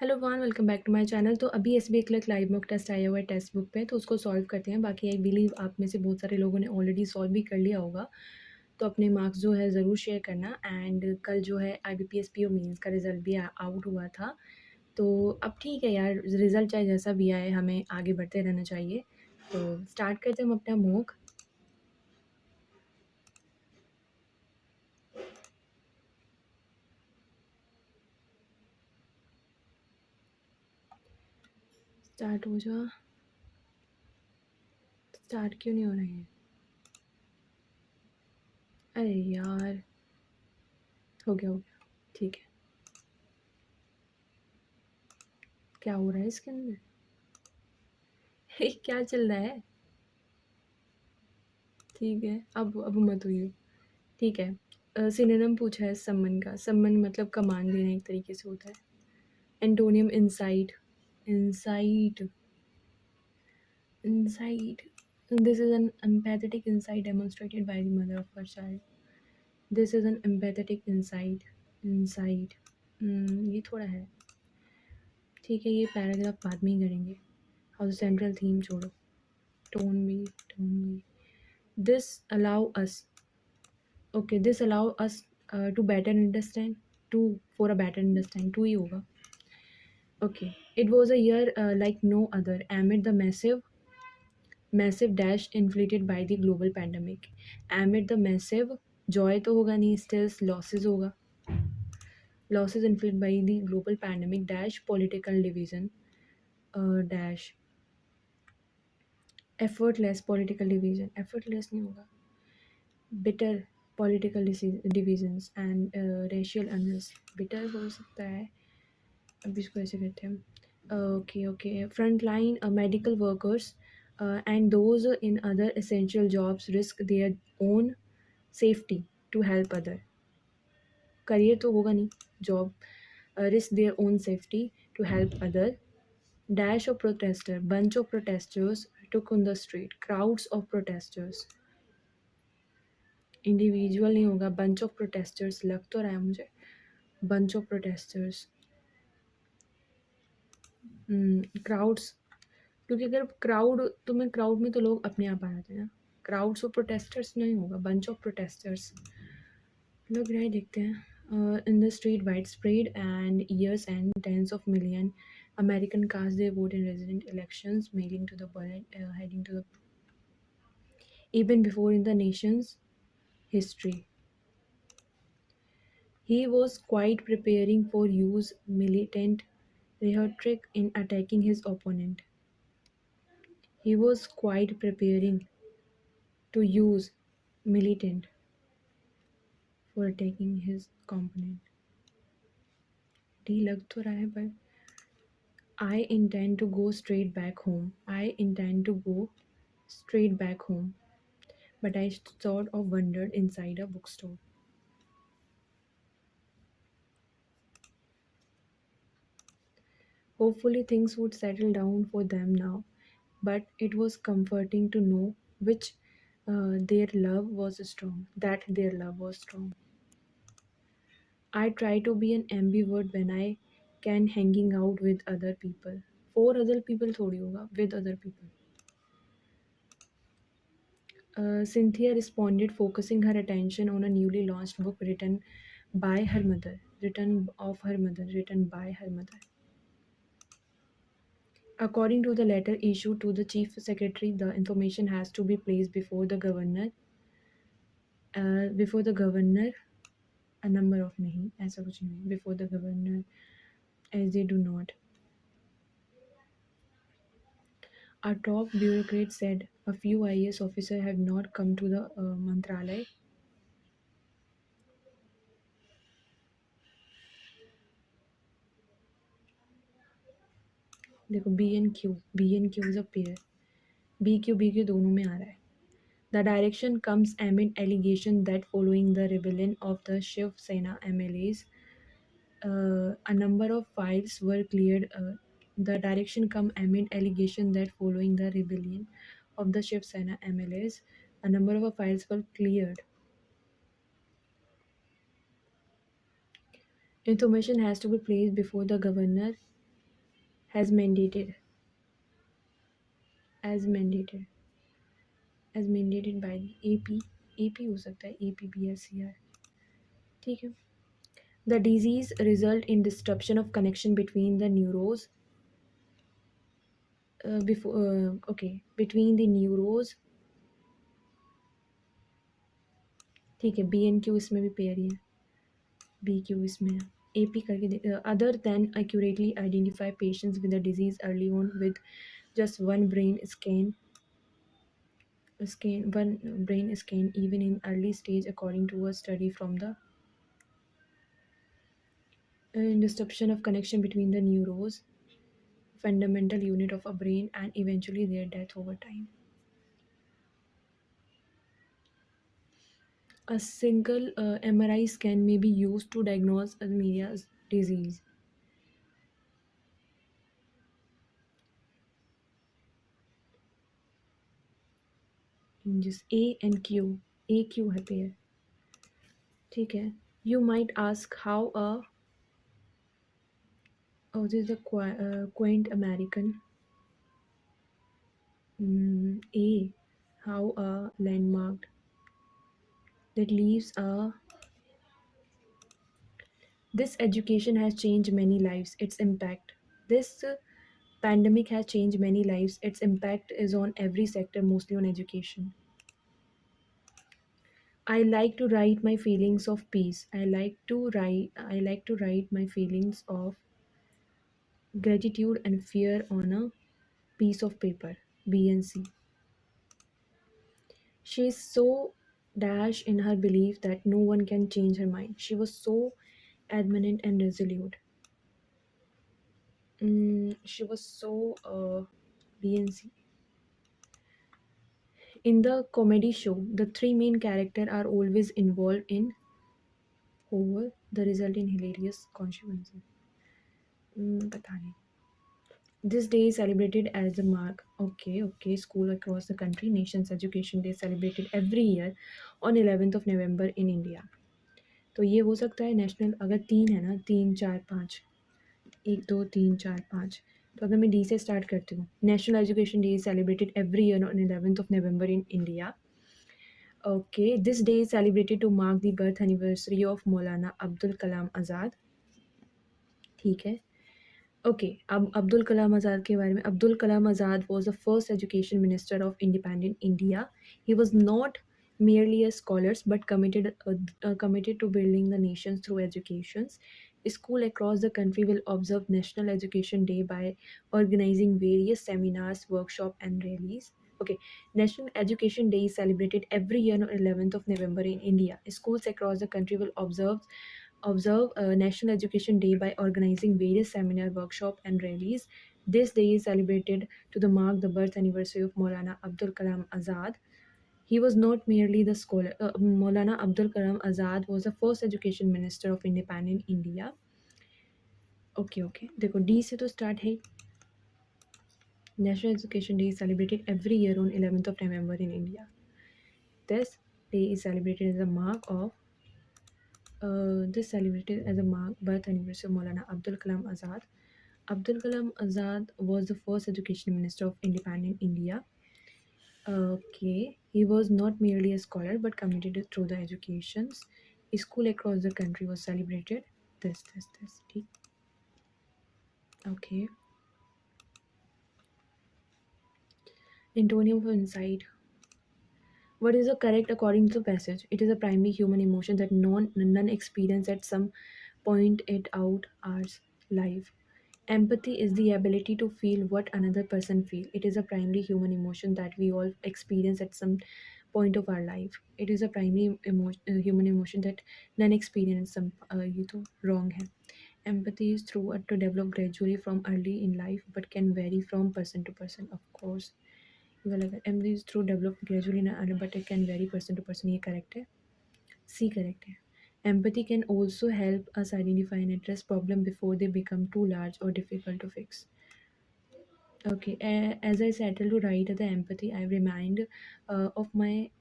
Hello one welcome back to my channel. तो अभी S B clerk live mock test आया हुआ है टेक्स्ट बुक पे, तो उसको सॉल्व करते हैं। बाकी आई बिलीव आप में से बहुत सारे लोगों ने ऑलरेडी सॉल्व भी कर लिया होगा, तो अपने मार्क्स जो है ज़रूर शेयर करना। एंड कल जो है I B P S P O means का रिजल्ट भी आउट हुआ था, तो अब ठीक है यार, रिजल्ट चाहे जैसा भी आए, हमें आगे बढ़ते रहना चाहिए। तो स्टार्ट करते हैं हम अपना मॉक। स्टार्ट हो जा। स्टार्ट क्यों नहीं हो रहे हैं? अरे यार, हो गया, ठीक है। क्या हो रहा है इसके अंदर? क्या चल रहा है? ठीक है, अब मत हुई हो। ठीक है, सिनोनिम पूछा है सम्मन का। सम्मन मतलब कमांड देना एक तरीके से होता है। Antonym insight. Insight. Insight. This is an empathetic insight demonstrated by the mother of her child. This is an empathetic insight. Insight. ये थोड़ा है। ठीक है, ये पैराग्राफ बाद में ही करेंगे। हाउ सेंट्रल थीम छोड़ो। टोन भी this allow us. Okay, this allow us to better understand. टू फॉर अ बेटर अंडरस्टैंड, टू ही होगा। Okay, it was a year like no other amid the massive dash inflated by the global pandemic. Amid the massive, joy तो होगा नहीं, still losses होगा। Losses inflicted by the global pandemic dash political division dash effortless political division, effortless नहीं होगा। Bitter political divisions and racial unrest, bitter हो सकता है। अब इसको ऐसे करते हैं। Okay, front line medical workers and those in other essential jobs risk their own safety to help other। Career तो होगा नहीं, job. risk their own safety to help other। dash of protester, bunch of protesters took on the street, crowds of protesters। Individual नहीं होगा, bunch of protesters लग तो रहा है मुझे। bunch of protesters। क्राउड्स, क्योंकि अगर क्राउड, तो मैं क्राउड में तो लोग अपने आप आ जाते हैं ना। क्राउड्स ऑफ प्रोटेस्टर्स नहीं होगा, बंच ऑफ प्रोटेस्टर्स लग रहा है। देखते हैं। In the street wide spread and years and tens of million American cast their vote in resident elections mailing to the world heading to the even before in the nation's history। He was quite preparing for use militant rhetoric in attacking his opponent। He was quite preparing to use militant for attacking his component। D लग तो रहा है, पर I intend to go straight back home। I intend to go straight back home, but I sort of wandered inside a bookstore। Hopefully things would settle down for them now, but it was comforting to know which their love was strong, that their love was strong। I try to be an ambivert when I can, hanging out with other people। For other people थोड़ी होगा, with other people। Cynthia responded, focusing her attention on a newly launched book written by her mother, written by her mother। According to the letter issued to the chief secretary, the information has to be placed before the governor, a number of नहीं, ऐसा कुछ नहीं, before the governor, as they do not। A top bureaucrat said a few IAS officers have not come to the Mantralay। देखो, B N Q is a pair. B Q दोनों में आ रहा है। The direction comes amid allegation that following the rebellion of the Shiv Sena MLAs, a number of files were cleared। The direction come amid allegation that following the rebellion of the Shiv Sena MLAs, a number of files were cleared। Information has to be placed before the governor has mandated as mandated as mandated by the AP हो सकता है APBSCR. ठीक है. The disease result in disruption of connection between the neurons between the neurons. ठीक है, BNQ इसमें भी pair ही है, BQ इसमें AP करके other than accurately identify patients with the disease early on with just one brain scan even in early stage according to a study from the disruption of connection between the neurons, fundamental unit of a brain, and eventually their death over time. A single MRI scan may be used to diagnose Alzheimer's disease. Just A and Q. AQ है pair. ठीक है. You might ask how a this is a quaint American. A, how a landmark that leaves a this education has changed many lives. Its impact. This pandemic has changed many lives. Its impact is on every sector, mostly on education. I like to write my feelings of peace. I like to write my feelings of gratitude and fear on a piece of paper. BNC. She is so dash in her belief that no one can change her mind. She was so adamant and resolute. She was so BNC. In the comedy show, the three main characters are always involved in over the result in hilarious consequences. पता नहीं. This day is celebrated as a mark. Okay. School across the country, Nation's Education Day celebrated every year on 11th of November in India. तो ये हो सकता है national, अगर तीन है ना, 3 4 5, 1 2 3 4 5, तो अगर मैं डी से स्टार्ट करती हूँ. National education day is celebrated every year on 11th of November in India. Okay, this day is celebrated to mark the birth anniversary of Maulana Abdul Kalam Azad. ठीक है. ओके, अब अब्दुल कलाम आज़ाद के बारे में. Abdul Kalam Azad was the first education minister of independent India. He was not merely a scholar but committed to building the nation through education. School across the country will observe National Education Day by organizing various seminars, workshops, and rallies. Okay, National Education Day is celebrated every year on 11th of November in India. Schools across the country will observe National Education Day by organizing various seminar, workshop, and rallies. This day is celebrated to the mark the birth anniversary of Maulana Abdul Kalam Azad. He was not merely the scholar. Maulana Abdul Kalam Azad was the first education minister of independent India. Okay. देखो D से तो start है. National Education Day is celebrated every year on 11th of November in India. This day is celebrated as a mark of this celebrated as a mark birth anniversary of Maulana Abdul Kalam Azad. Abdul Kalam Azad was the first education minister of independent India. Okay, he was not merely a scholar but committed through the educations. A school across the country was celebrated. This. ठीक. Okay. Antonym of insight. What is the correct according to the passage? It is a primary human emotion that none experience at some point it out our life. Empathy is the ability to feel what another person feels. It is a primary human emotion that we all experience at some point of our life. It is a primary human emotion that none experience some ये तो wrong है. Empathy is through to develop gradually from early in life but can vary from person to person, of course. Empathy is through develop gradually in early but it can vary person to person. ये correct है. C correct है. Empathy can also help us identify and address problems before they become too large or difficult to fix. Okay, as I settle to write the empathy, I remind of an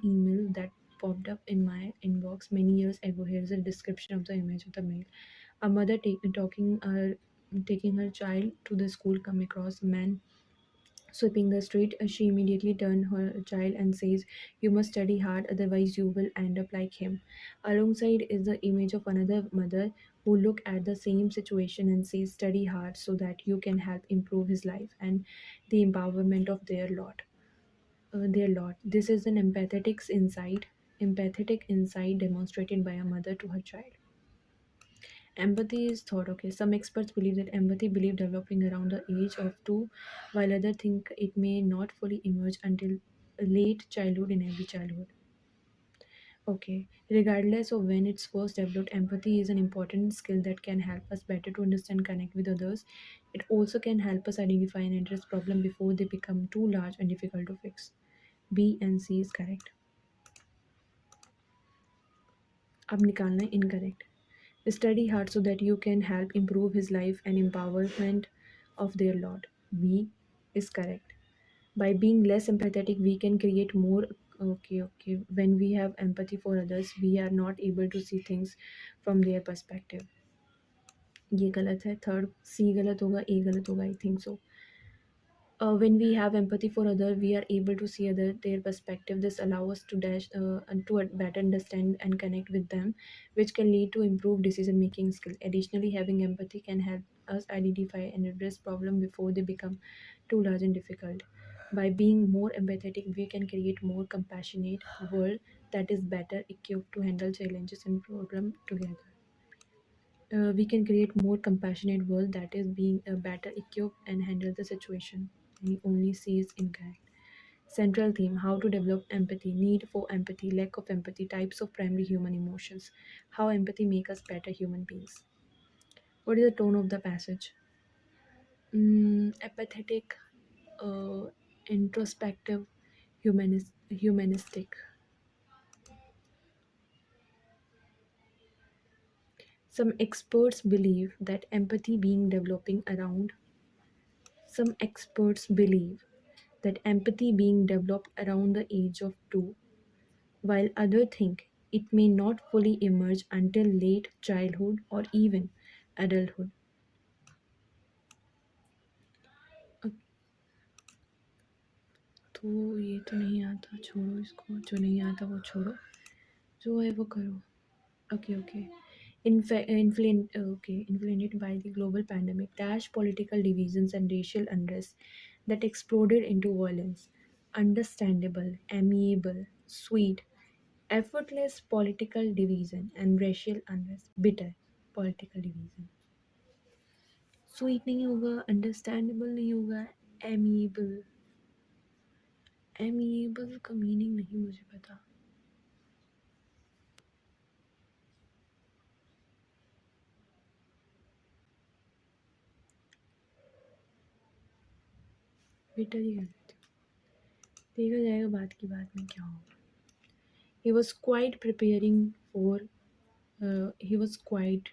email that popped up in my inbox many years ago. Here's a description of the image of the mail. A mother talking. taking her child to the school come across a man sweeping the street. She immediately turned her child and says, "You must study hard, otherwise you will end up like him." Alongside is the image of another mother who look at the same situation and says, "Study hard so that you can help improve his life," and the empowerment of their lot. This is an empathetic insight demonstrated by a mother to her child. Empathy is thought. Okay, some experts believe that empathy believe developing around the age of 2, while others think it may not fully emerge until late childhood in every childhood. Okay, regardless of when it's first developed, empathy is an important skill that can help us better to understand, connect with others. It also can help us identify and address problems before they become too large and difficult to fix. B and C is correct. अब निकालना है incorrect. Study hard so that you can help improve his life and empowerment of their lot. B is correct. By being less empathetic, we can create more. Okay. When we have empathy for others, we are not able to see things from their perspective. ये गलत है. Third C गलत होगा, ए गलत होगा, I think so. When we have empathy for other, we are able to see other their perspective. This allows us to and to better understand and connect with them, which can lead to improved decision making skill. Additionally, having empathy can help us identify and address problem before they become too large and difficult. By being more empathetic, we can create more compassionate world that is better equipped to handle challenges and problem together. We can create more compassionate world that is being better equipped and handle the situation. And he only sees incorrect. Central theme: how to develop empathy, need for empathy, lack of empathy, types of primary human emotions, how empathy make us better human beings. What is the tone of the passage? Apathetic, uh, introspective, humanistic. Some experts believe that empathy being developing around Some experts believe that empathy being developed around the age of 2, while others think it may not fully emerge until late childhood or even adulthood. अब तो ये तो नहीं आता, छोड़ो इसको. जो नहीं आता वो छोड़ो, जो है वो करो. Okay. Influenced by the global pandemic, dash political divisions and racial unrest that exploded into violence. Understandable, amiable, sweet, effortless political division and racial unrest. Bitter political division. Sweet नहीं होगा, understandable नहीं होगा, amiable. Amiable का meaning नहीं मुझे पता. Bitter ही कर देती हूँ. देखा जाएगा बात की बात में क्या होगा. He was quite preparing for. He was quite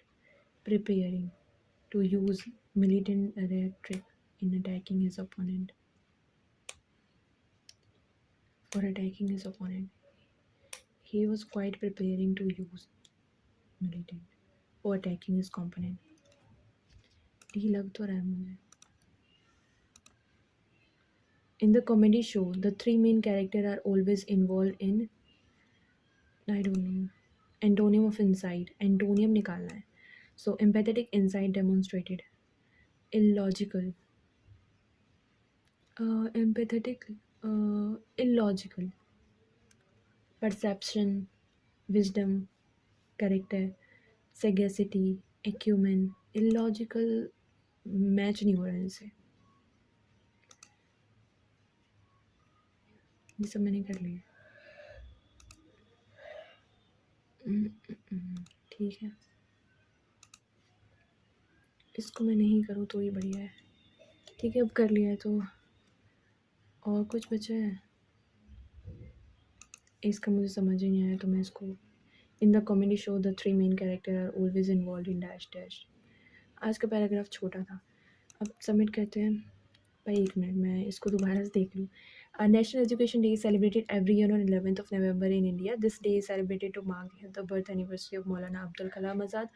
preparing to use militant rhetoric in attacking his opponent. For attacking his opponent, he was quite preparing to use militant for attacking his opponent. D लग तो रहा है मुझे. In the comedy show, the three main characters are always involved in, I don't know, antonym of insight. Antonium निकालना है. So empathetic insight demonstrated. Illogical. Empathetic. Illogical. Perception. Wisdom. Character. Sagacity. Acumen. Illogical. Match नहीं हो रहा है इनसे. ये सब मैंने कर लिया. ठीक है, इसको मैं नहीं करूँ तो ही बढ़िया है. ठीक है, अब कर लिया है तो और कुछ बचा है. इसका मुझे समझ ही नहीं आया तो मैं इसको. In the comedy show the three main character are always involve in dash dash. आज का पैराग्राफ छोटा था. अब सबमिट करते हैं. भाई 1 मिनट मैं इसको दोबारा से देख लूँ. National Education Day is celebrated every year on 11th of November in India. This day is celebrated to mark the birth anniversary of Maulana Abdul Kalam Azad.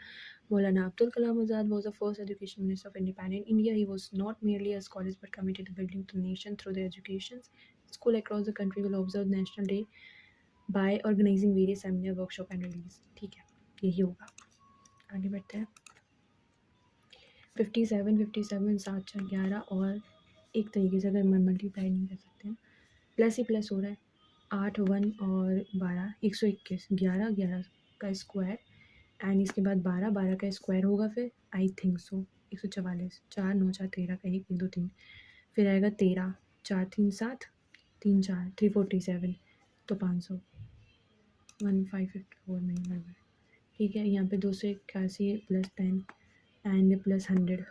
Maulana Abdul Kalam Azad was the first education minister of independent India. He was not merely a scholar but committed to building the nation through their education. Schools across the country will observe National Day by organizing various seminar, workshop and release. ठीक है, यही होगा. आगे बढ़ते हैं. 57 7 4 11 और एक तरीके से अगर मल्टीप्लाई नहीं कर सकते हैं, प्लस ही प्लस हो रहा है. 8 1 और 12 121 11 11 का स्क्वायर एंड इसके बाद 12 12 का स्क्वायर होगा. फिर आई थिंक सो 144 4 9 4 13 का 1 2 3 फिर आएगा 13 4 3 7 3 4 347 तो 500 1554 नहीं बराबर. ठीक है, यहाँ पे 281 प्लस 10 एंड प्लस 100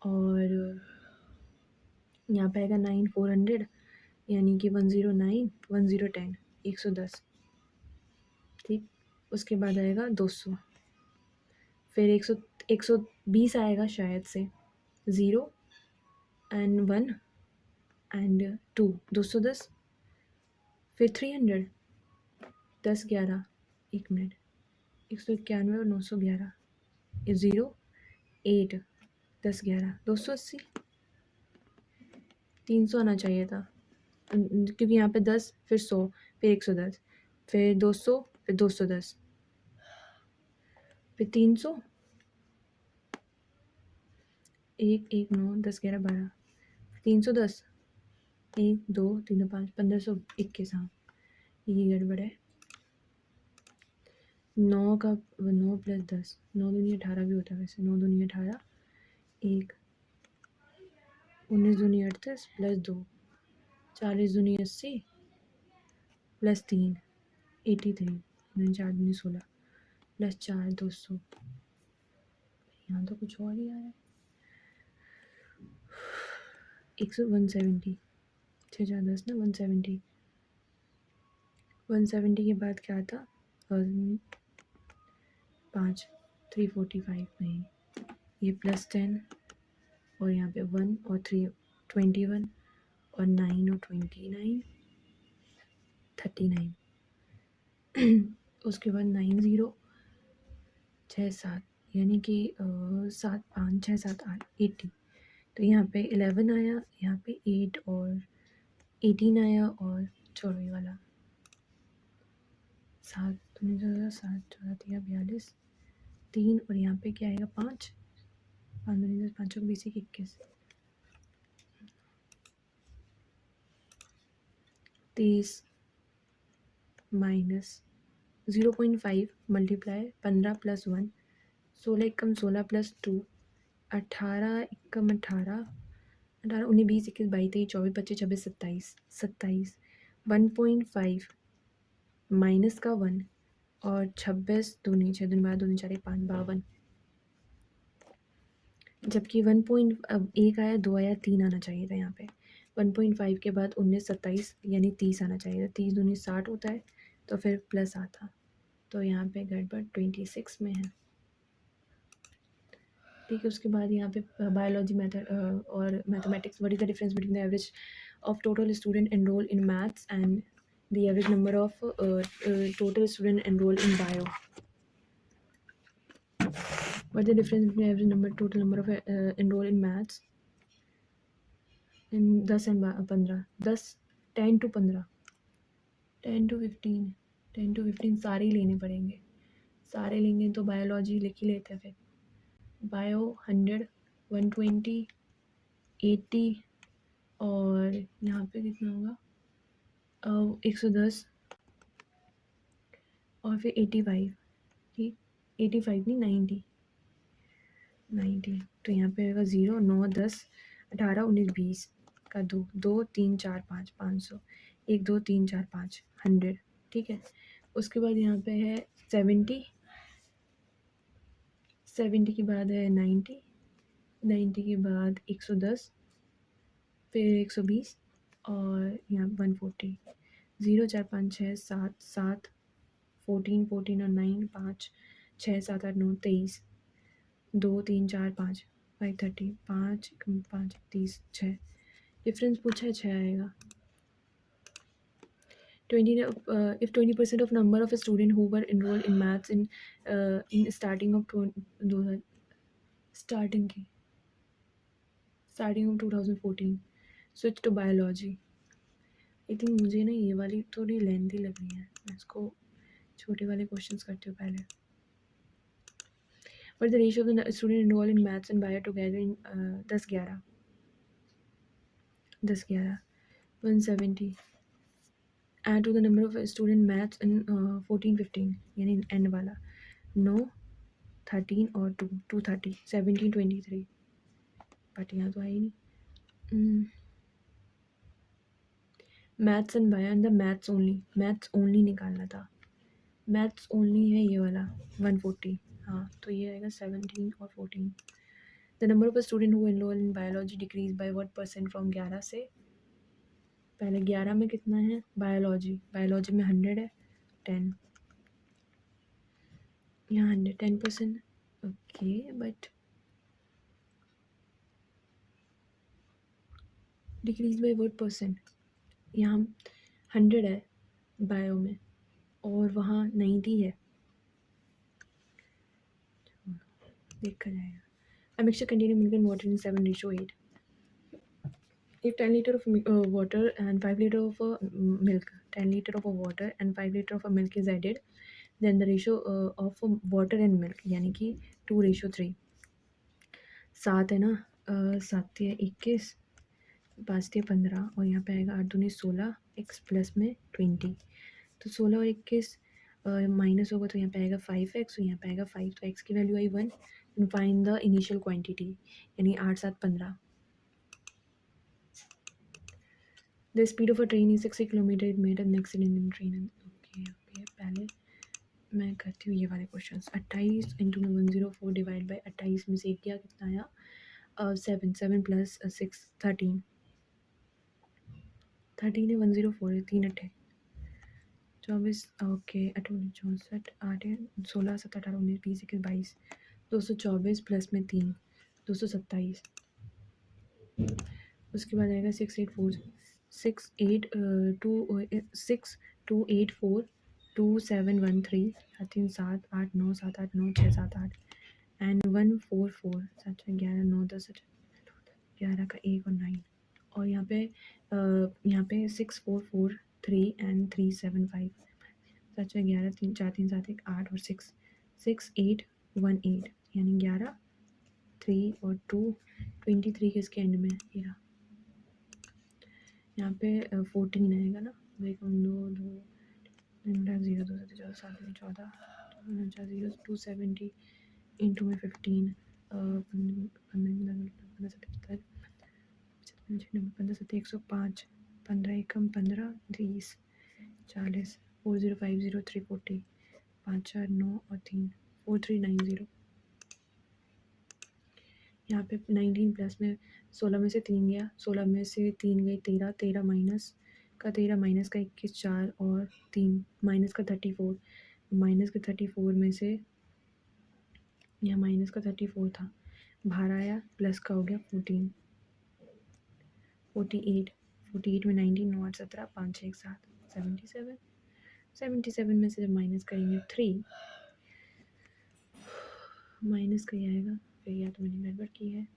और यहाँ पे आएगा 9 400 यानी कि 109 1010 110. ठीक, उसके बाद आएगा 200 फिर 120 आएगा शायद से 0 एंड 1 एंड 2 210 फिर 300 10 11 1 मिनट 191 और 911 0 8 10 11 280 300 आना चाहिए था क्योंकि यहाँ पे 10 फिर 100 फिर 110 फिर 200 फिर 210 फिर 300 1 1 9 10 11 12 310 1 2 3 5 1521. हाँ, ये गड़बड़ है. 9 का 9 प्लस 10 9 दूनी 18 भी होता है वैसे. 9 दूनी 18 1 19 दूनी 38 प्लस 2 40 दूनी 80 प्लस 3 83 4 दूनी 16 प्लस 4 200. यहाँ तो कुछ और ही आया है. 170 6 4 10 ना 170 170 के बाद क्या था 5 345 नहीं ये प्लस 10 और यहाँ पे 1 और 3 21 और 9 और 29 39 उसके बाद 90 6 7 यानी कि 7 5 6 7 8 80. तो यहाँ पे 11 आया, यहाँ पे 8 और 18 आया और छोड़ो ये वाला 7 7 14 42 3 और यहाँ पे क्या आएगा 5 5 5 20 21 30 माइनस 0.5 मल्टीप्लाई 15 प्लस 1 16 एकम 16 प्लस 2 18 एकम 18 18 19 20 21 22 23 24 25 26 27 1.5 माइनस का 1 और 26 दूनी 6 दूनी 12 दूनी 4 5 52 जबकि 1.1 आया 2 आया 3 आना चाहिए था. यहाँ पे 1.5 के बाद 19 27 यानी 30 आना चाहिए था. 30 दूनी 60 होता है तो फिर प्लस आता. तो यहाँ पे गड़बड़ 26 में है. ठीक है, उसके बाद यहाँ पे बायोलॉजी मेथड और mathematics. What is the difference between the average of total student enrol in maths and the average number of total student enrol in bio. What is the difference between average number total number of enroll in maths in 10 and 15 10 10 to 15 10 to 15 10 to 15 सारे ही लेने पड़ेंगे. सारे लेंगे तो biology लिख ही लेते हैं. फिर बायो 100 120 80 और यहाँ पे कितना होगा 110 और फिर 85. ठीक 85 नहीं 90. तो यहाँ पे आएगा 0 9 10 18 19 20 का 2 2 3 4 5 500 1 2 3 4 5 100. ठीक है, उसके बाद यहाँ पे है 70 70 के बाद है 90 90 के बाद 110 फिर 120 और यहाँ 140 0 4 5 6 7 7 14 14 और 9 5 6 7 8 9 23 2 3 4 5 530 5 5 30 6. डिफरेंस पूछा है 6 आएगा. If 20% of number of students who were enrolled in maths in starting की starting of 2014 switch to biology. I think मुझे ना ये वाली थोड़ी लेंथी लग रही है, मैं इसको छोटे वाले क्वेश्चंस करती हूँ पहले. But the ratio of the student enrolled in maths and bio together in 10-11 170 add to the number of student maths in 14-15 यानी end वाला 9 13 और 2 230 17 23 बट यहाँ तो है ही नहीं. Maths and bio and the maths only निकालना था. मैथ्स ओनली है ये वाला 140. हाँ तो ये आएगा 17 और 14. The number of student who enrol in biology decrease by what % from 11 से. पहले 11 में कितना है बायोलॉजी में 100 है 10 यहाँ 10%. Okay but decrease by what %. यहाँ 100 है बायो में और वहाँ 90 है. देखा जाएगा. A mixture containing milk and water in 7:8. If 10 liter of water and 5 liter of milk, 10 liter of water and 5 liter of milk is added, then the ratio of water and milk यानी कि 2:3. 7 है ना, 7 है 21, 5 है 15 और यहाँ पे आएगा 8 दूनी 16 x प्लस में 20. तो 16 और 21 माइनस होगा तो यहाँ पे आएगा 5x और यहाँ पे आएगा 5. तो x की value I 1. Find the initial quantity यानी 8 7 15. The speed of a train is 60 kilometre. It made an accident in train. Okay पहले मैं करती हूँ ये वाले क्वेश्चंस. 28 इंटू में 104 डिवाइड बाई 28 में से क्या कितना आया 7 प्लस 6 13 है 104 है 3 8 24. ओके 8 64 8 है 16 17 18 19 20 21 22 224 प्लस में 3 227. उसके बाद आएगा 62713 3 7 8 9 7 8 9 6 7 8 एंड 144 7 11 9 10 11 का 1 और 9 और यहाँ पे 6443 एंड 375 7 11 3 4 3 7 1 8 और 6 6818 यानी 11 3 और 2 23 किसके एंड में ये रहा. यहाँ पे 14 आएगा ना. देखो 2 0 2 7 7 14 0 270 इंटू में 15 15 7 105 15 एकम 15 30 40 4050 340 5 4 9 और 3 4390. यहाँ पे 19 प्लस में 16 में से 3 गया 16 में से 3 गई 13 13 माइनस का 21 4 और 3 माइनस का 34 माइनस का 34 में से यहाँ माइनस का 34 था बाहर आया प्लस का हो गया 14 48 में 19 9 8 17 5 6 1 7 77 में से जब माइनस करेंगे 3 माइनस का ही आएगा. फिर या तो मैंने गड़बड़ की है.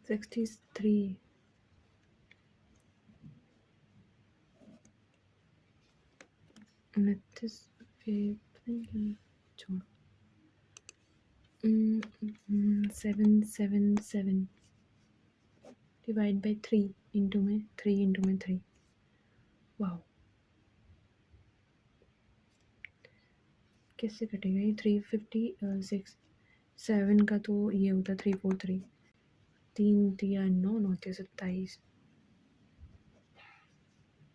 63 29 छोड़ो 777 डिवाइड बाई 3 इंटू में 3. वाह कैसे कटेगा ये 356 7 का तो ये होता 343 3 दिया 9 9 27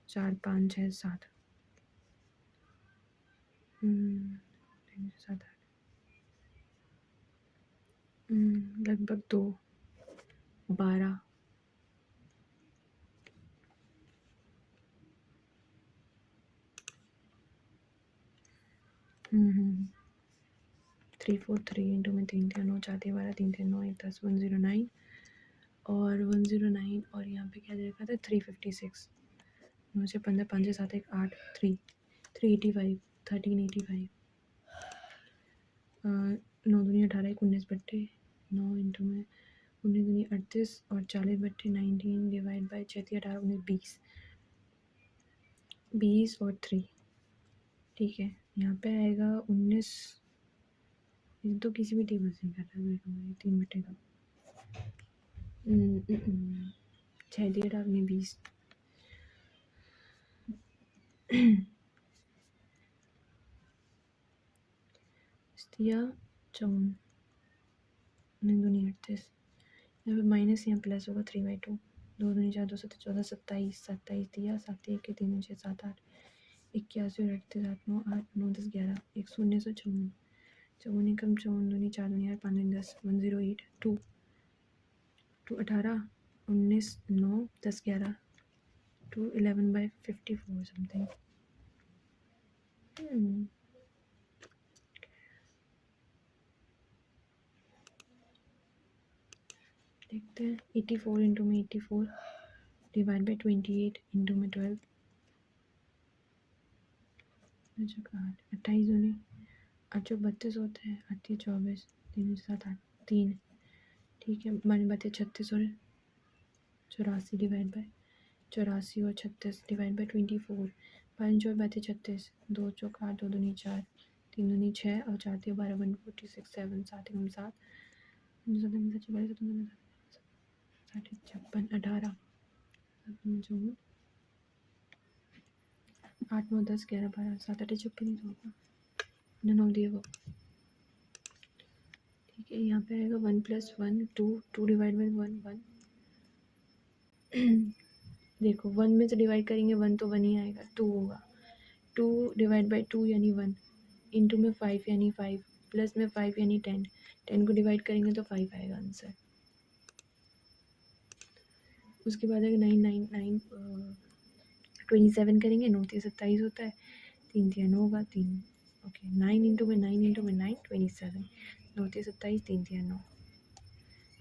4 5 6 7 7 लगभग 2 12 5 343 इंटू में 3 3 9 4 3 12 3 3 9 1 10 109 और 109 और यहाँ पे क्या दे रखा था 356 9 से 15 5 से 7 1 8 3 385 1385 9 दूनी 18 1 19 बट्टे 9 इंटू में 19 दूनी 38 और 40 बट्टे 19 डिवाइड बाई 36 18 19 20 और 3 ठीक है। यहाँ पे आएगा 19 ये तो किसी भी टेबल से कर रहा है 3 बट्टे का 36 18 19 20 दिया 54 दूनी 38 यहाँ पे माइनस यहाँ प्लस होगा 3/2 2 दूनी 4 2 7 14 27 27 दिया 7 1 के 3 6 7 8 81 और 38 8 9 8 9 10 11 119 54 54 एकम 54 दूनी 4 दूनी 8 5 दूनी 10 108 2 2 18 19 9 10 11 2 11/54 समथिंग देखते हैं 84 इंटू में 84 डिवाइड बाई 28 इंटू में 12 28 दूनी 8 32 होता है 8 24 3 7 8 3 ठीक है हमारी बात है 36 और 84 डिवाइड बाई 84 और 36 डिवाइड बाई 24 5 और बातें 36 2 चौक 8 2 दूनी 4 3 दूनी 6 और 4 3 12 146 7 7 एकम 7 56 18 8 9 10 11 12 7 8 56 नहीं होगा 9 दिए वो ठीक है। यहाँ पे आएगा 1 + 1 2 2 डिवाइड बाई 1 1 देखो 1 में से डिवाइड करेंगे 1 तो 1 ही आएगा 2 होगा 2 डिवाइड बाई 2 यानी 1 इंटू में 5 यानी 5 प्लस में 5 यानी 10 10 को डिवाइड करेंगे तो 5 आएगा आंसर। उसके बाद अगर 9 9 9 27 करेंगे 9 3 27 होता है 3 3 9 होगा 3 ओके 9 इंटू में 9 इंटू में 9 27 9 3 27 3 3 9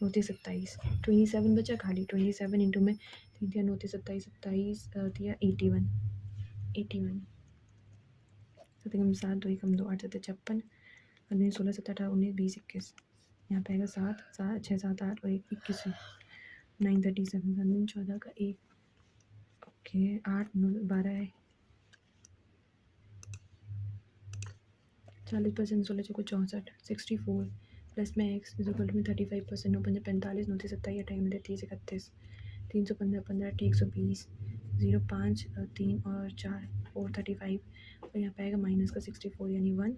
9 3 27 27 बचा खाली 27 इंटू में 3 3 9 3 27 27 दिया 81 81 7 एकम 7 2 एकम 2 8 7 56 19 16 17 18 19 20 21 यहाँ पे आएगा 7 7 6 7 8 और 1 21 9 37 14 का 1 ओके 8 9 12 है 40% 16 चौको 64 64 प्लस में x इज इक्वल में 35% 9 5 45 9 3 27 28 30 31 315 15 120 0 5 3 और 4 435 और यहाँ पे आएगा माइनस का 64 यानी 1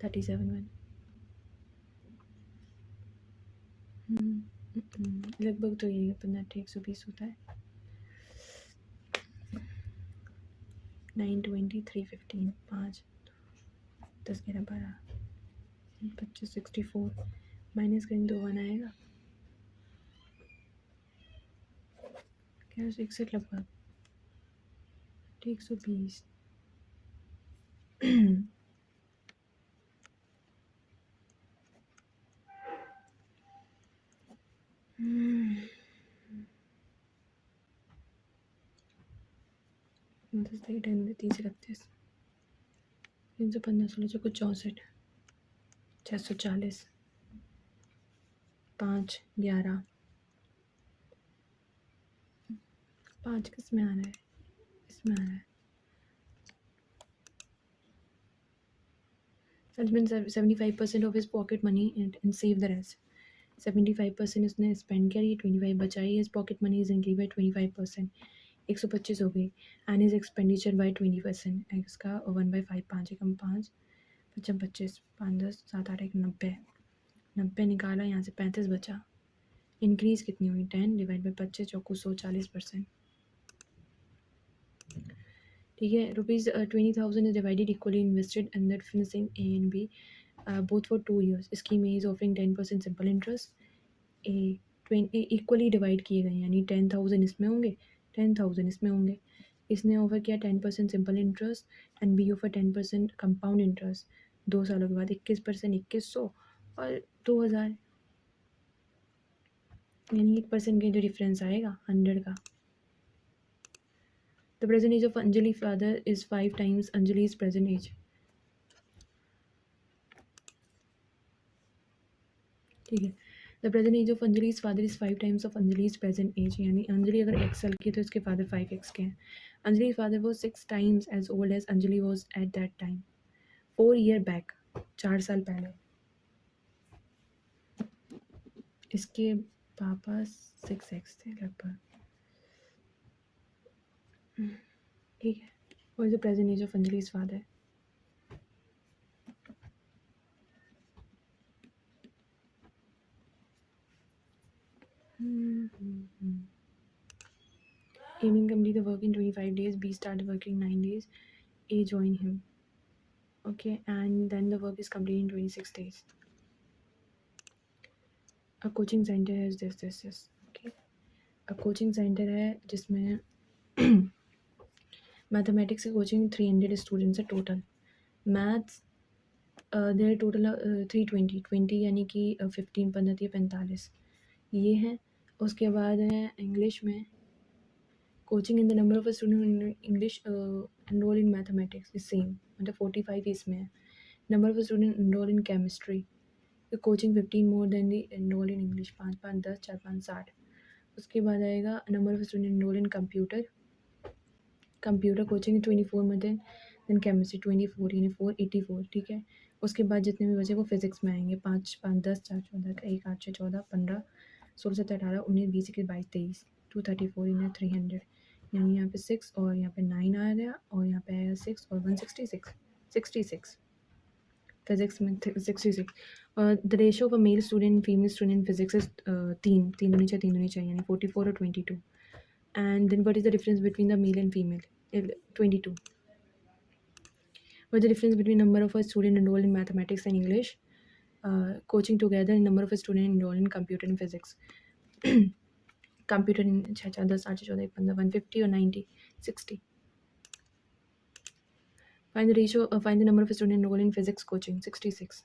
37 1 लगभग तो यही 15 120 होता है 9 20 3 15 5 10 11 12 25 64 माइनस करेंगे तो 1 आएगा क्या 61 लगभग 120 10 30 31 315 16 चौको 64 640 5 11 5 किस में आ रहा है इसमें आ रहा है husband 75% of his pocket money and save the rest 75% इसने स्पेंड किया ये 25 बचाई his pocket money is increased by 25% 125 हो गई and his expenditure by 20% x का 1/5 5 एकम 5 25 25 5 10 7 8 1 90 90 निकाला यहाँ से 35 बचा इंक्रीज कितनी हुई 10 डिवाइड बाई 25 चौको 140% ठीक है ₹20,000 is divided equally invested and that financing A and B both for 2 years. Scheme A is offering 10% simple interest. A 20 equally divide किए गए यानी 10,000 इसमें होंगे 10,000 इसमें होंगे इसने ऑफर किया 10% simple interest and B offer 10% compound interest 2 सालों के बाद 21%, 2100 और 2000, यानी 1% का जो डिफरेंस आएगा 100 का। The present age of Anjali father is 5 times Anjali's present age. ठीक है, the present age of Anjali's father is 5 times of Anjali's present age, यानी अंजलि अगर x साल की है तो इसके फादर 5x के हैं। Anjali's father was 6 times age old age Anjali was at that time. 4 year back, 4 साल पहले इसके पापा 6x थे लगभग। ठीक है, और the present age of Anjali's father. Aiming complete the work in 25 days. B started working 9 days. A joined him. Okay, and then the work is completed in 26 days. A coaching center has this. Okay, a coaching center है जिसमें mathematics की coaching 300 students है total. Maths there total 320 यानी कि 15 15 45 ये है। उसके बाद है इंग्लिश में coaching in the number of student English enrol in mathematics is same, मतलब 45 इसमें है। Number of student enrol in chemistry coaching 15 more than the enrol in English, 5 5 10 4 5 60। उसके बाद आएगा number of student enrol in computer coaching 24 more than chemistry 24 यानी 484। ठीक है, उसके बाद जितने भी बचे वो फिजिक्स में आएंगे। 5 5 10 4 14 का 1 8 6 14 15 16 17 18 19 20 21 22 23 234 इन 300, यानी यहाँ पे 6 और यहाँ पे 9 आ गया और यहाँ पे आएगा 6 और 166 66 फिजिक्स में 66। The ratio of a male student female student physics is 3 होनी चाहिए यानी 44 और 22। And then what is the difference between the male and female? 22। What is the difference between number of a student enrolled in mathematics and English coaching together and number of a student enrolled in computer and physics? Computer in 6 10 8 14 15 150 or 90 60। find the number of a student enrolled in physics coaching 66।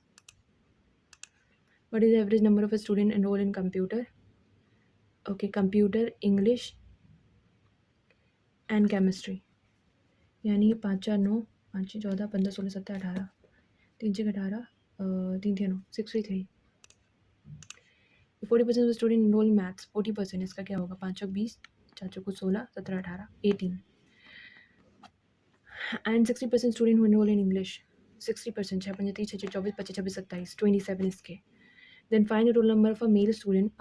What is the average number of a student enrolled in computer? Okay, computer, English and chemistry, यानी 5 4 9 5 6 14 15 16 17 18 3 6 18 3 3 9 63। 40% of the student enroll in maths, 40% इसका क्या होगा? 5 चौक 20 4 चौक 16 17 18 18। and 60% student who enroll in English, 60%, 6 5 30 6 24 25 26 27 27 इसके। Then find the total number of a male student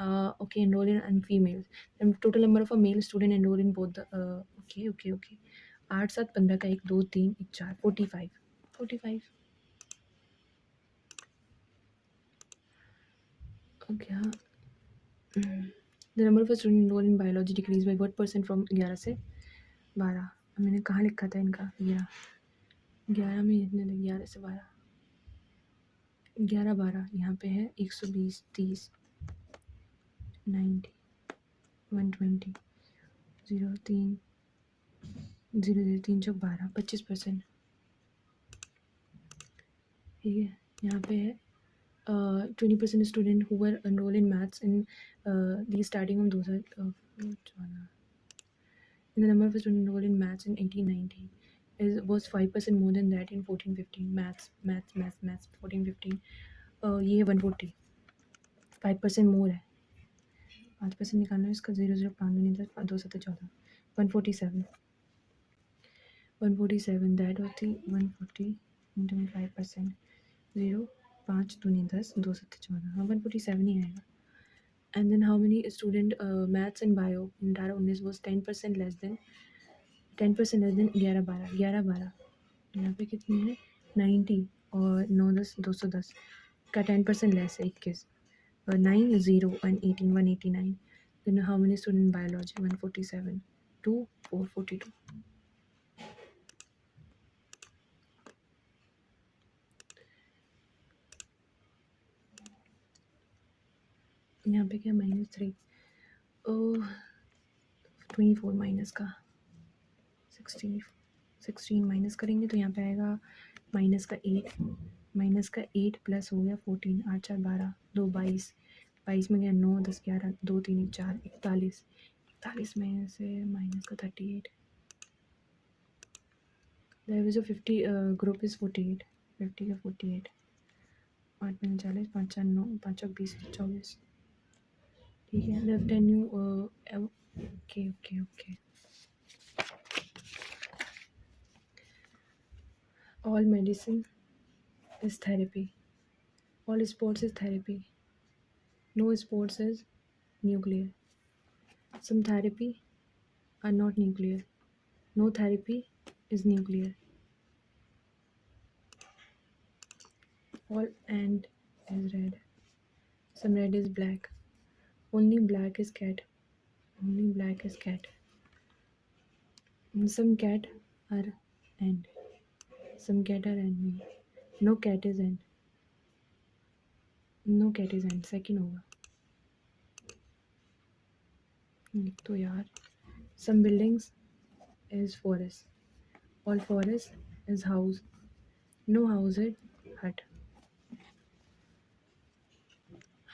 okay enroll in and females, then total number of a male student enroll in both the okay 8 7 15 का 1 2 3 1 4 45 okay हाँ। The number of a student enroll in biology decreased by what percent from 11 से 12? मैंने कहाँ लिखा था इनका? 11 में इतने 11 से 12 11 12 यहाँ पे है 120 30 90 120 0 3 0 0 3 चौक 12 25%। ठीक है, यहाँ पे है 20% student who were enrol in maths in the starting of 2014। And the number of students enrolled in maths in 1890 was 5% more than that in 1415। maths 1415 ये है 140, 5% मोर है। 5% निकालना है इसका 0 0 5 2 10 2 7 14 147 दैट होती 140 इंटू 5% 0 5 2 10 2 7 14 हाँ 147 ही आएगा। And then how many student maths and bio 18 19 was 10% less than 11 12 यहाँ पे कितनी है 90 और 9 10 210 का 10% लेस है 21 और 9 0 and 18 189। then how many student in biology 147 2 4 42। यहाँ पे क्या -3 24 माइनस का 16 माइनस करेंगे तो यहाँ पे आएगा -8 माइनस का 8 प्लस हो गया 14, 8 4 12, 2 22, 22 में गया 9 10 11, 2 3 1 4, 41, 41 में से माइनस का 38, there is a 50 group is 48, 50 का 48, 8 में 40, 5 4 9, 5 और 20 24, ठीक है। Left and new okay okay okay. All medicine is therapy. All sports is therapy. No sports is nuclear. Some therapy are not nuclear. No therapy is nuclear. All and is red. Some red is black. Only black is cat. Only black is cat. Some cat are and. Some cat are and. No cat is and. No cat is and. Second होगा तो यार. Some buildings is forest. All forest is house. No house is hut.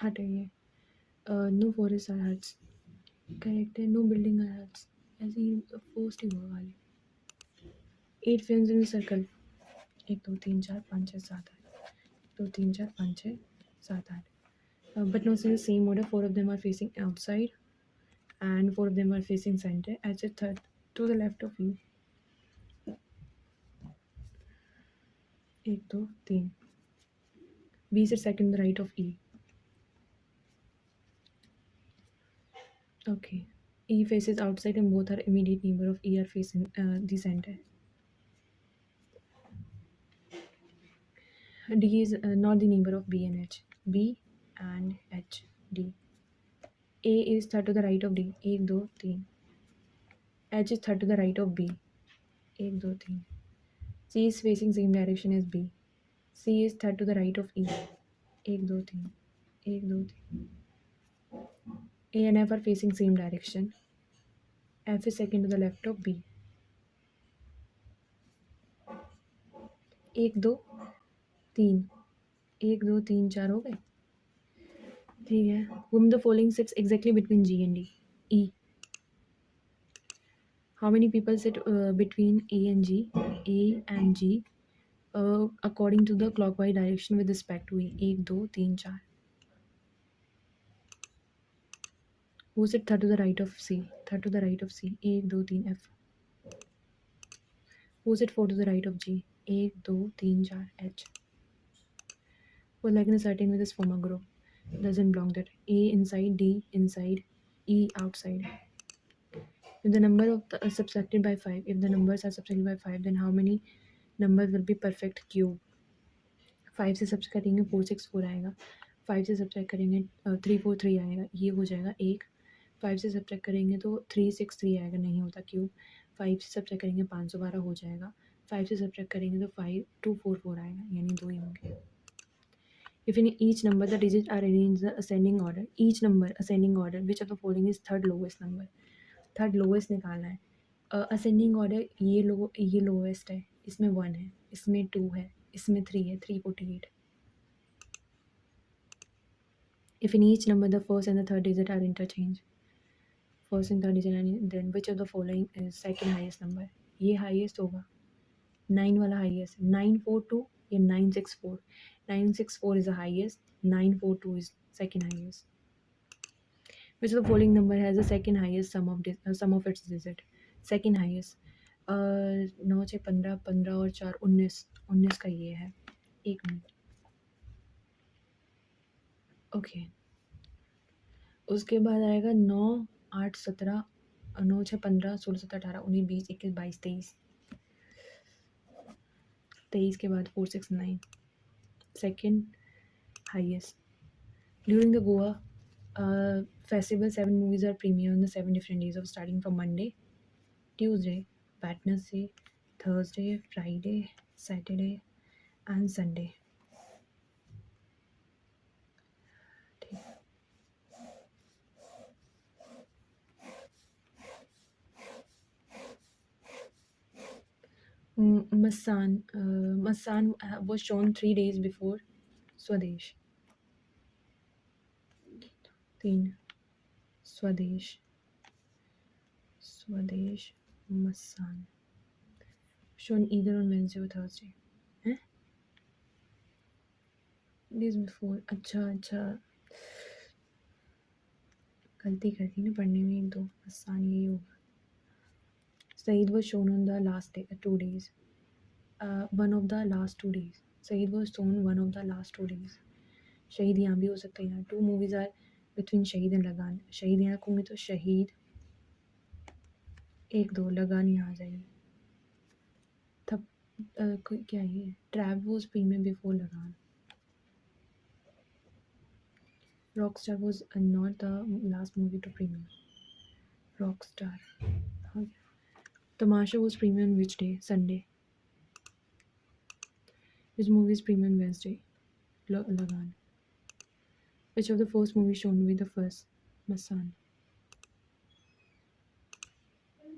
Hut है ये. No forests are huts. Correct है. No building are huts. ऐसे ही first ही हुआ वाले. 8 friends in circle. 1 2 3 4 5 6 7 8. 2 3 4 5 6 7 8. But not in the same order. 4 of them are facing outside and 4 of them are facing center. As a third to the left of you. 1 2 3. B is second to the right of E. Okay. E faces outside and both are immediate neighbor of E are facing the center. D is not the neighbor of B and H. B and H. D. A is third to the right of D. 1 2 3. H is third to the right of B. 1 2 3. C is facing same direction as B. C is third to the right of E. 1 2 3. 1 2 3. A and F are facing same direction. F is second to the left of B. 1 2 3. 1 2 3 4 हो गए. ठीक है. Whom the following sits exactly between G and D? E. How many people sit between A and G? A and G according to the clockwise direction with respect to E. 1 2 3 4. Who sit third to the right of C? Third to the right of C. 1 2 3 F. Who sit fourth to the right of G? 1 2 3 4 H. Who like in a certain with this former group doesn't belong there. A inside, D inside, E outside. If the number of the, subtracted by 5, if the numbers are subtracted by 5, then how many numbers will be perfect cube? 5 से subtract करेंगे 4 6 4 आएगा. 5 से subtract करेंगे 3 4 3 आएगा. ये हो जाएगा 1. 5 से सब्ट्रैक्ट करेंगे तो 3 6 3 आएगा. नहीं होता क्यूब. 5 से सब्ट्रैक्ट करेंगे 512 हो जाएगा. 5 से सब्ट्रैक्ट करेंगे तो 5 2 4 4 आएगा. यानी 2 ही होंगे. If in each number the digits are arranged in the ascending order, each number ascending order, which of the following is third lowest number? Third lowest निकालना है. असेंडिंग ऑर्डर ये लोवेस्ट है. इसमें 1 है, इसमें 2 है, इसमें 3 है. 348. If in each number the first and the third digit are interchanged, first and third digit are, then which of the following is second highest number? ये highest होगा. 9 वाला highest. 942 या 964. 964 is the highest. 942 is second highest. Which of the following number has the second highest sum of its digit? Second highest. 9 6 15, 15 और 4 19. 19 का ये है. 1 minute. Okay. उसके बाद आएगा 9 8 17, 9 6 15 16 17 18 19 20 21 22 23. 23 के बाद 4 6 9. Second highest. During the Goa festival, 7 movies are premiere on the 7 different days of starting from Monday, Tuesday, Wednesday, Thursday, Friday, Saturday and Sunday. Massan was shown 3 days before Swadesh. 3 Swadesh. Massan shown either on Wednesday or Thursday. हैं? Days before. अच्छा गलती कर दी ना पढ़ने में, 1-2 Massan यही होगा. Saeed was shown on the last day, 2 days. One of the last 2 days. Saeed was shown one of the last 2 days. शहीद यहाँ भी हो सकता है. यहाँ 2 movies are between शहीद एंड लगान. शहीद यहाँ कहूँगी तो शहीद 1-2, लगान यहाँ आ जाएगी. तब क्या है ये? ट्रैप was premium before लगान. Rockstar was not the last movie to premiere. Rockstar. हाँ. Tamasha was premium on which day? Sunday. Which movie is premium on Wednesday? Lagan. Which of the first movies shown will be the first? Massan.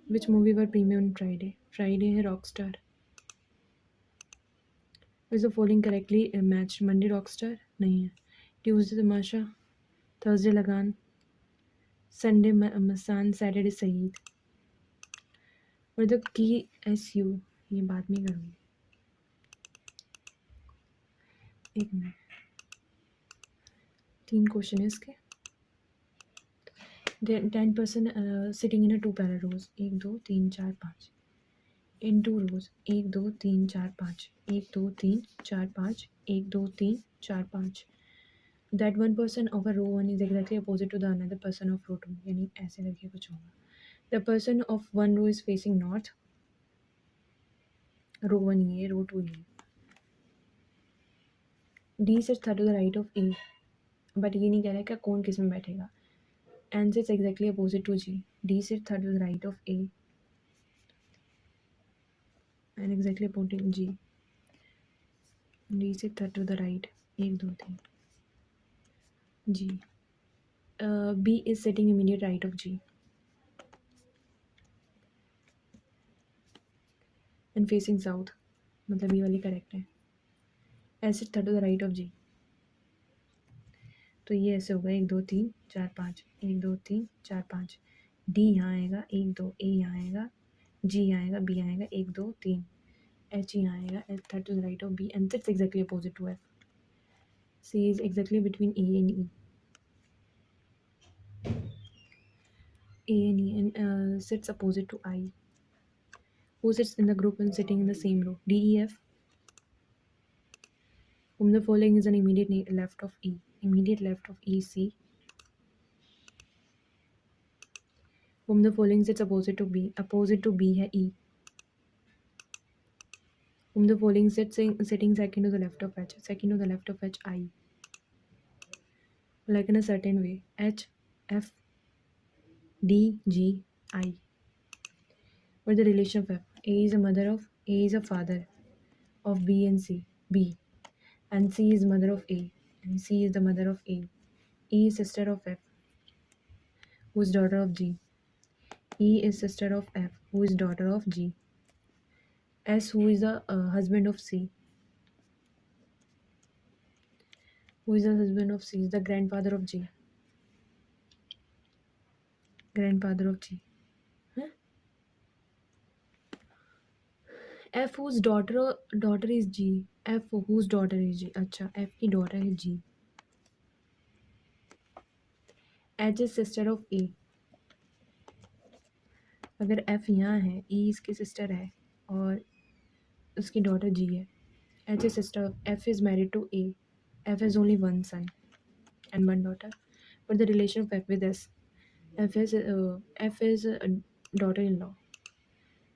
Which movie were premium on Friday? Friday है Rockstar. Is the following correctly matched? Monday Rockstar नहीं है. Tuesday Tamasha. Thursday Lagan. Sunday Massan. Saturday Saeed. और the key SU ये बाद में करूँगी. एक minute. 3 question है इसके. 10% sitting in a 2 rows. 1 2 3 4 5. In 2 rows. 1 2 3 4 5. 1 2 3 4 5. 1 2 3 4 5. That one person of a row 1 is exactly opposite to the another person of row 2. यानी ऐसे करके कुछ होगा. The person of one row is facing north. Row 1 ये, row 2 ये. D sits third to the right of A. But ये नहीं कह रहा है कि कौन किस में बैठेगा. N sits exactly opposite to G. D sits third to the right of A. And exactly opposite to G. D sits third to the right. 1 2 3. G. B is sitting immediate right of G. And facing south. मतलब ये वाली correct है. S sits third to the right of G. तो ये ऐसे होगा 1 2 3 4 5. 1 2 3 4 5. D यहाँ आएगा 1 2. A यहाँ आएगा. G यहाँ आएगा. B आएगा 1 2 3. H यहाँ आएगा. L third to the right of B and sits exactly opposite to F. C is exactly between A and E. A and E and sits opposite to I. Who sits in the group and sitting in the same row? D E F. Whom the following is an immediate left of E. Immediate left of E C. Whom the following sits opposite to B. Opposite to B है E. Whom the following sitting second to the left of H. Second to the left of H I. Like in a certain way. H F D G I. What the relation of F? A is a mother of, A is a father of B and C. B. And C is mother of A. And C is the mother of A. E is sister of F, who is daughter of G. E is sister of F, who is daughter of G. S, who is the husband of C. Who is the husband of C? Is the grandfather of G. Grandfather of G. Huh? F, whose daughter is G. F, whose daughter is G. अच्छा, F की daughter है G. H is sister of A. अगर F यहाँ है, E इसकी sister है और उसकी daughter G है. H is sister of F is married to A. F has only one son and one daughter. But the relation of F with S. F is daughter-in-law.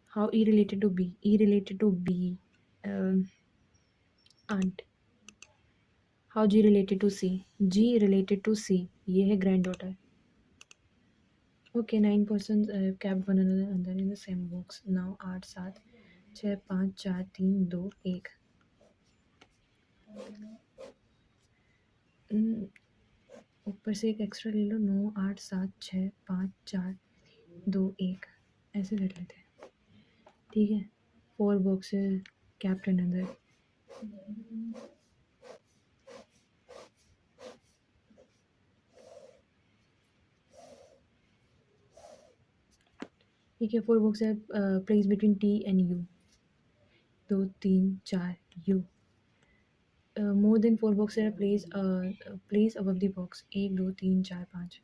How E related to B? E related to B. Aunt. How G related to C? G related to C. ये है granddaughter. Okay, 9 persons kept one another in the same box. Now 8 7 6 5 4 3 2 1. ऊपर से एक extra ले लो. 9 8 7 6 5 4 2 1 ऐसे कर लेते हैं. ठीक है. 4 boxes kept another. ठीक है, 4 boxes are placed between T and U. 2 3 4 U. More than 4 boxes are placed above the box. 1 2 3 4 5.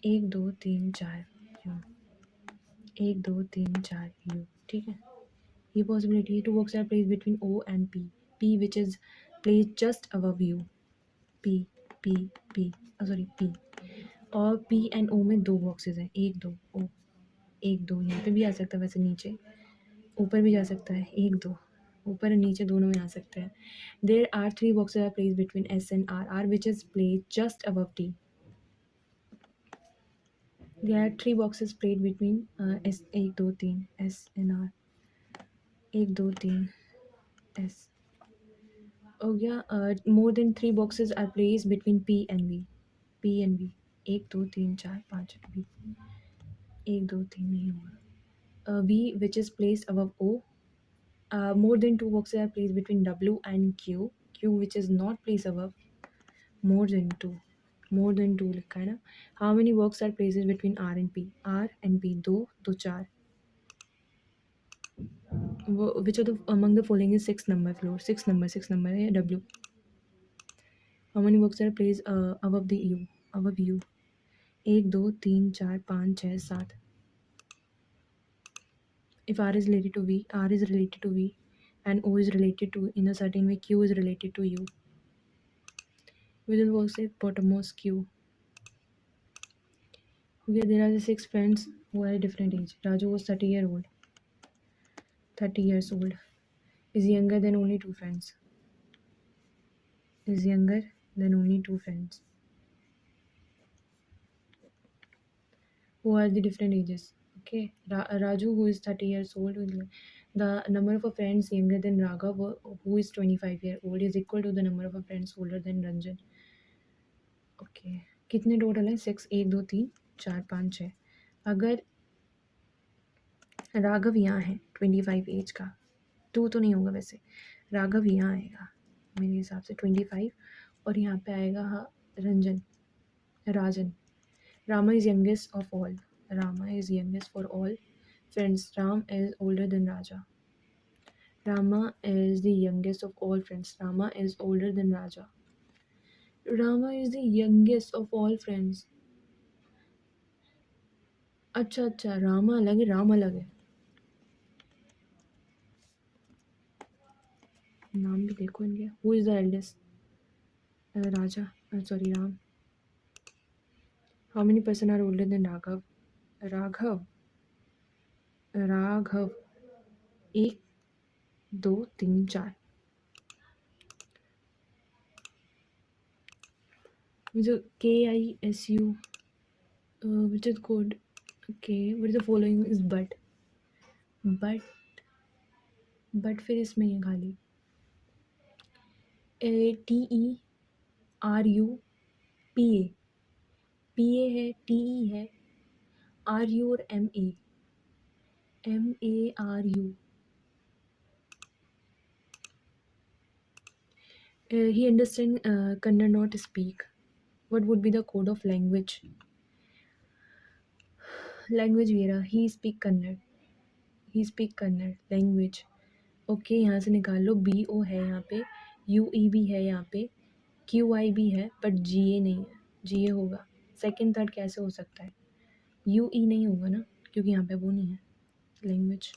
1 2 3 4 U. 1 2 3 4 U. ठीक है, ये possibility है. 2 boxes are placed between O and P. P which is placed just above U. P P P sorry P. और P and O में 2 boxes हैं. 1 2 O. 1 2 यहाँ पे भी आ सकता है, वैसे नीचे ऊपर भी जा सकता है. 1 2 ऊपर और नीचे दोनों में आ सकता है. There are 3 boxes are placed between S and R. R which is placed just above T. There are 3 boxes placed between S. 1 2 3 S and R. 1 2 3 S. हो गया. More than 3 boxes are placed between P and V. P and V. 1 2 3 4 5 V. 1 2 3 नहीं होगा. V which is placed above O. More than 2 boxes are placed between W and Q. Q which is not placed above. More than 2. More than 2 लिखा है ना. How many boxes are placed between R and P? R and P 2 2 4. Which of the among the following is 6 number floor? 6 number है W. How many boxes are placed above the U? Above U. 1 2 3 4 5 6 7. If R is related to V, R is related to V, and O is related to in a certain way, Q is related to U. Within box is bottommost Q. Okay, there are the 6 friends who are different age. Raju was 30 years old. 30 years old. Is younger than only 2 friends. Is younger than only 2 friends. Who are the different ages? Okay, Raju, who is 30 years old, the number of friends younger than Raghav, who is 25 years old, is equal to the number of friends older than Ranjan. Okay, कितने total है? 6 1 2 3 4 5 6. अगर राघव यहाँ है 25 as का, 2 तो नहीं होगा वैसे. राघव यहाँ आएगा मेरे हिसाब से 25, और यहाँ पे आएगा राजन. Rama is youngest of all. Rama is youngest for all friends. Ram is older than Raja. Rama is the youngest of all friends. Rama is older than Raja. Rama is the youngest of all friends. अच्छा, रामा अलग है, राम अलग है. नाम भी देखो इनके. Who is the eldest? Raja. Sorry, Ram. How many person are older than Raghav? Raghav. 1 2 3 4. Which is KISU. Which is code? Okay. What is the following is but फिर इसमें ये खाली TERUPA है, TE है, RU और MARU. He understand Kannada, not speak. What would be the code of language? Language Vera. He speak Kannada. Language. Okay, यहाँ से निकाल लो. BO है यहाँ पे, UE भी है यहाँ पे, QI भी है, बट GA नहीं है. GA होगा. सेकेंड थर्ड कैसे हो सकता है? UE नहीं होगा ना, क्योंकि यहाँ पे वो नहीं है. लैंग्वेज.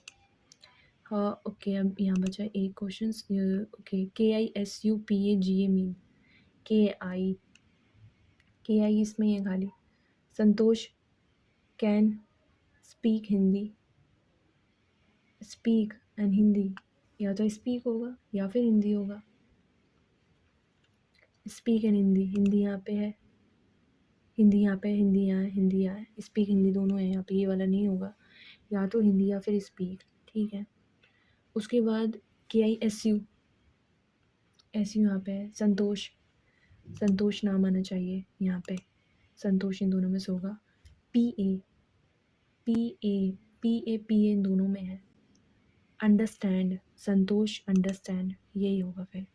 हाँ ओके, अब यहाँ बचा एक question. Okay, KISUPAGA mean KI इसमें है खाली. Santosh can speak Hindi. Speak and Hindi, या तो स्पीक होगा या फिर हिंदी होगा. Speak and Hindi. हिंदी यहाँ पे है, हिंदी यहाँ पे, हिंदी यहाँ है, हिंदी यहाँ है. स्पीक हिंदी दोनों है यहाँ पे. ये वाला नहीं होगा, या तो हिंदी या फिर स्पीक. ठीक है. उसके बाद KISU यहाँ पे है. संतोष नाम आना चाहिए यहाँ पे. संतोष इन दोनों में से होगा. PA इन दोनों में है. अंडरस्टैंड, संतोष अंडरस्टैंड, यही होगा फिर।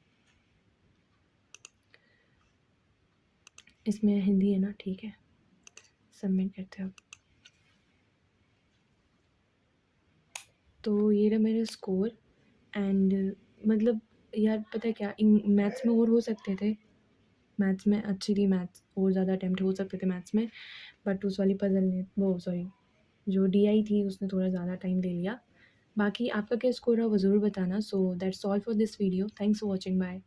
इसमें हिंदी है ना, ठीक है, सबमिट करते हैं अब। तो ये रहा मेरा स्कोर। एंड मतलब यार पता है क्या, मैथ्स में और हो सकते थे, मैथ्स में अच्छी थी, मैथ्स और ज़्यादा अटैम्प्ट हो सकते थे मैथ्स में, बट उस वाली पजल ने, वो सॉरी, जो डीआई थी उसने थोड़ा ज़्यादा टाइम ले लिया। बाकी आपका क्या स्कोर रहा वो ज़रूर बताना। So that's all for this video, thanks for watching, bye.